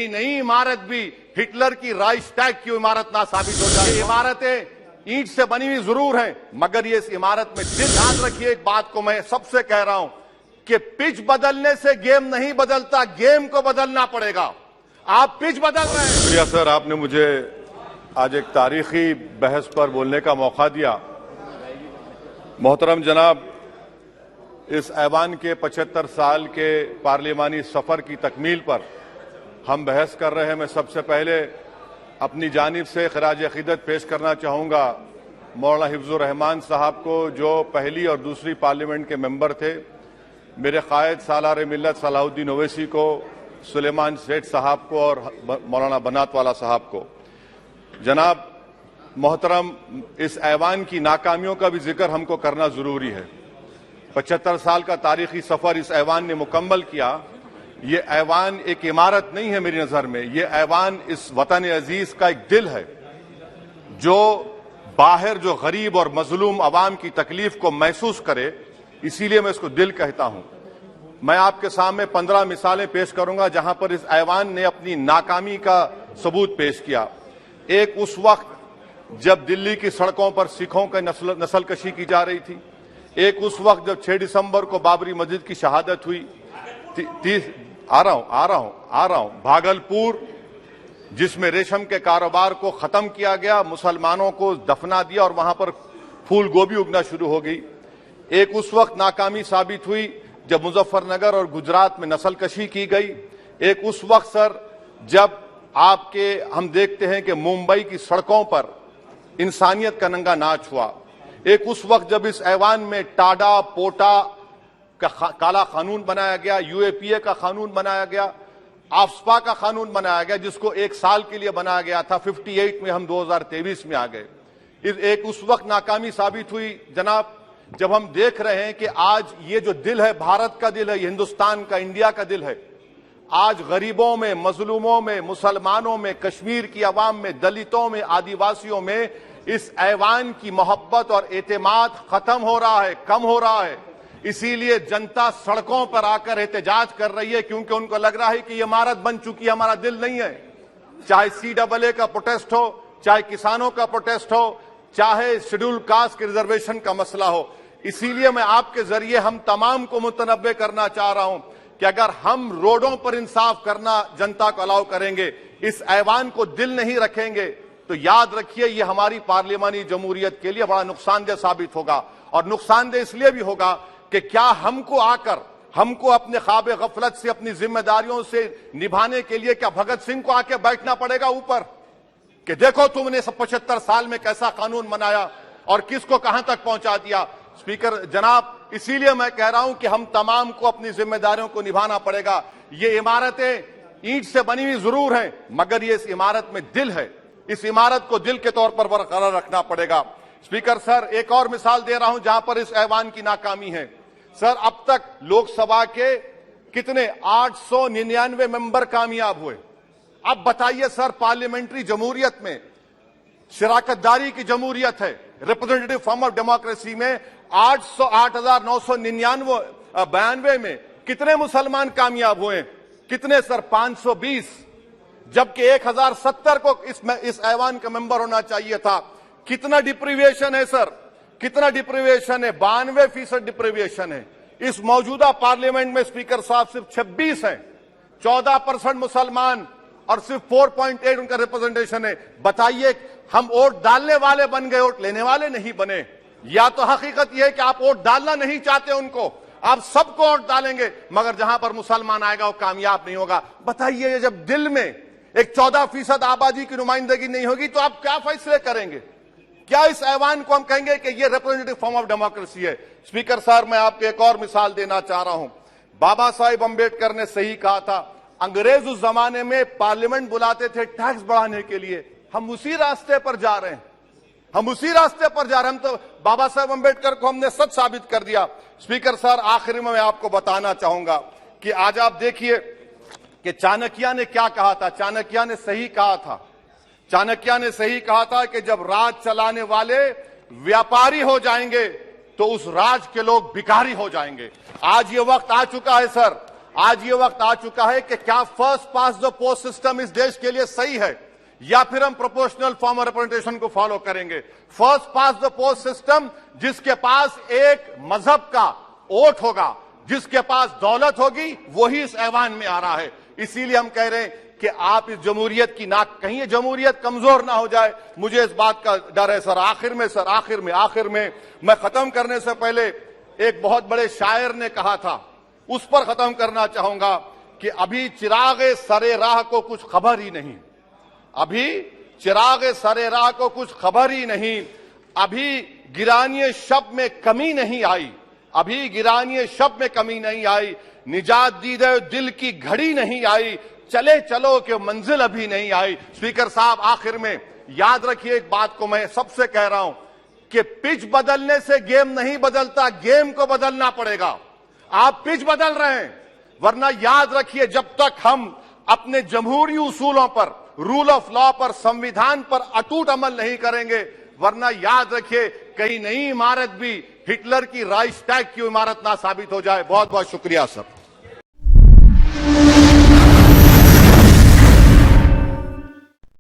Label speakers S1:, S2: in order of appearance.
S1: नई इमारत भी हिटलर की राइक्सटैग की इमारत ना साबित हो जाए। ये इमारतें ईंट से बनी हुई जरूर हैं, मगर ये इस इमारत में ध्यान रखिए, एक बात को मैं सबसे कह रहा हूं कि पिच बदलने से गेम नहीं बदलता, गेम को बदलना पड़ेगा। आप पिच बदल रहे हैं।
S2: शुक्रिया सर, आपने मुझे आज एक तारीखी बहस पर बोलने का मौका दिया। मोहतरम जनाब, इस ऐवान के 75 साल के पार्लिमानी सफर की तकमील पर हम बहस कर रहे हैं। मैं सबसे पहले अपनी जानिब से खराज अकीदत पेश करना चाहूंगा मौलाना हिफ्जुर रहमान साहब को, जो पहली और दूसरी पार्लियामेंट के मेंबर थे, मेरे कायद सालार मिल्लत सलाहुद्दीन ओवैसी को, सुलेमान सेठ साहब को और मौलाना बनात वाला साहब को। जनाब मोहतरम, इस ऐवान की नाकामियों का भी जिक्र हमको करना जरूरी है। 75 साल का तारीखी सफर इस ऐवान ने मुकम्मल किया। ये ऐवान एक इमारत नहीं है मेरी नजर में, ये ऐवान इस वतन अजीज का एक दिल है, जो बाहर जो गरीब और मजलूम अवाम की तकलीफ को महसूस करे, इसीलिए मैं इसको दिल कहता हूं। मैं आपके सामने 15 मिसालें पेश करूंगा जहां पर इस ऐवान ने अपनी नाकामी का सबूत पेश किया। एक उस वक्त जब दिल्ली की सड़कों पर सिखों की नस्लकशी की जा रही थी। एक उस वक्त जब 6 दिसंबर को बाबरी मस्जिद की शहादत हुई। आ रहा हूं भागलपुर, जिसमें रेशम के कारोबार को खत्म किया गया, मुसलमानों को दफना दिया और वहां पर फूल गोभी उगना शुरू हो गई। एक उस वक्त नाकामी साबित हुई जब मुजफ्फरनगर और गुजरात में नस्लकशी की गई। एक उस वक्त सर जब हम देखते हैं कि मुंबई की सड़कों पर इंसानियत का नंगा नाच हुआ। एक उस वक्त जब इस ऐवान में टाडा पोटा का काला कानून बनाया गया, यूएपीए का कानून बनाया गया, आफ्सपा का कानून बनाया गया, जिसको 1 साल के लिए बनाया गया था। 58 में हम 2023 में आ गए। एक उस वक्त नाकामी साबित हुई जनाब, जब हम देख रहे हैं कि आज ये जो दिल है, भारत का दिल है, हिंदुस्तान का, इंडिया का दिल है, आज गरीबों में, मजलूमों में, मुसलमानों में, कश्मीर की अवाम में, दलितों में, आदिवासियों में इस ऐवान की मोहब्बत और एतमाद खत्म हो रहा है, कम हो रहा है। इसीलिए जनता सड़कों पर आकर एहतजाज कर रही है, क्योंकि उनको लग रहा है कि ये इमारत बन चुकी है, हमारा दिल नहीं है। चाहे CAA का प्रोटेस्ट हो, चाहे किसानों का प्रोटेस्ट हो, चाहे शेड्यूल कास्ट के रिजर्वेशन का मसला हो। इसीलिए मैं आपके जरिए हम तमाम को मुतनब्बे करना चाह रहा हूं कि अगर हम रोडों पर इंसाफ करना जनता को अलाउ करेंगे, इस ऐवान को दिल नहीं रखेंगे, तो याद रखिए ये हमारी पार्लियामानी जमहूरियत के लिए बड़ा नुकसानदेह साबित होगा। और नुकसानदेह इसलिए भी होगा कि क्या हमको अपने ख्वाब गफलत से, अपनी जिम्मेदारियों से निभाने के लिए क्या भगत सिंह को आके बैठना पड़ेगा ऊपर कि देखो तुमने 75 साल में कैसा कानून बनाया और किसको कहां तक पहुंचा दिया। स्पीकर जनाब, इसीलिए मैं कह रहा हूं कि हम तमाम को अपनी जिम्मेदारियों को निभाना पड़ेगा। ये इमारतें ईंट से बनी हुई जरूर हैं, मगर ये इस इमारत में दिल है। इस इमारत को दिल के तौर पर बरकरार रखना पड़ेगा। स्पीकर सर, एक और मिसाल दे रहा हूं जहां पर इस ऐवान की नाकामी है। सर, अब तक लोकसभा के कितने 899 मेंबर कामयाब हुए। अब बताइए सर, पार्लियामेंट्री जमहूरियत में, शराकतदारी की जमहूरियत है, रिप्रेजेंटेटिव फॉर्म ऑफ डेमोक्रेसी में 8,992 में कितने मुसलमान कामयाब हुए? कितने सर? 520, जबकि 1070 को इस ऐवान का मेंबर होना चाहिए था। कितना डिप्रीविएशन है सर? कितना डिप्रीविएशन है? 92% डिप्रीविएशन है। इस मौजूदा पार्लियामेंट में स्पीकर साहब सिर्फ 26 हैं, 14% मुसलमान और सिर्फ 4.8 उनका रिप्रेजेंटेशन है। बताइए, हम वोट डालने वाले बन गए, वोट लेने वाले नहीं बने। या तो हकीकत यह है कि आप वोट डालना नहीं चाहते उनको, आप सबको वोट डालेंगे, मगर जहां पर मुसलमान आएगा वो कामयाब नहीं होगा। बताइए, जब दिल में एक 14% आबादी की नुमाइंदगी नहीं होगी तो आप क्या फैसले करेंगे? क्या इस ऐवान को हम कहेंगे कि ये रिप्रेजेंटेटिव फॉर्म ऑफ डेमोक्रेसी है? स्पीकर साहब, मैं आपको एक और मिसाल देना चाह रहा हूं। बाबा साहिब अंबेडकर ने सही कहा था, अंग्रेज उस जमाने में पार्लियामेंट बुलाते थे टैक्स बढ़ाने के लिए। हम उसी रास्ते पर जा रहे हैं, हम उसी रास्ते पर जा रहे हैं। हम तो बाबा साहब अंबेडकर को हमने सच साबित कर दिया। स्पीकर सर, आखिर में मैं आपको बताना चाहूंगा कि आज आप देखिए कि चाणक्य ने क्या कहा था। चाणक्य ने सही कहा था। चाणक्य ने सही कहा था कि जब राज चलाने वाले व्यापारी हो जाएंगे तो उस राज के लोग भिखारी हो जाएंगे। आज ये वक्त आ चुका है सर,
S1: आज ये वक्त आ चुका है कि क्या first pass the post system इस देश के लिए सही है या फिर हम प्रोपोर्शनल फॉर्म ऑफ रिप्रेजेंटेशन को फॉलो करेंगे। First pass the post system, जिसके पास एक मजहब का वोट होगा, जिसके पास दौलत होगी, वही इस ऐवान में आ रहा है। इसीलिए हम कह रहे हैं कि आप इस जमहूरियत की नाक, कहीं ये जमहूरियत कमजोर ना हो जाए, मुझे इस बात का डर है। सर आखिर में मैं खत्म करने से पहले एक बहुत बड़े शायर ने कहा था, उस पर खत्म करना चाहूंगा कि अभी चिरागे सरे राह को कुछ खबर ही नहीं, अभी चिरागे सरे राह को कुछ खबर ही नहीं, अभी गिरानिए शब में कमी नहीं आई, अभी गिरानिए शब में कमी नहीं आई, निजात दीदे दिल की घड़ी नहीं आई, चले चलो कि मंजिल अभी नहीं आई। स्पीकर साहब, आखिर में याद रखिए एक बात को मैं सबसे कह रहा हूं कि पिच बदलने से गेम नहीं बदलता, गेम को बदलना पड़ेगा। आप पिच बदल रहे हैं, वरना याद रखिए जब तक हम अपने जमहूरी उसूलों पर, रूल ऑफ लॉ पर, संविधान पर अटूट अमल नहीं करेंगे, वरना याद रखिए कहीं नई इमारत भी हिटलर की राइक्सटैग की इमारत ना साबित हो जाए। बहुत बहुत शुक्रिया सर।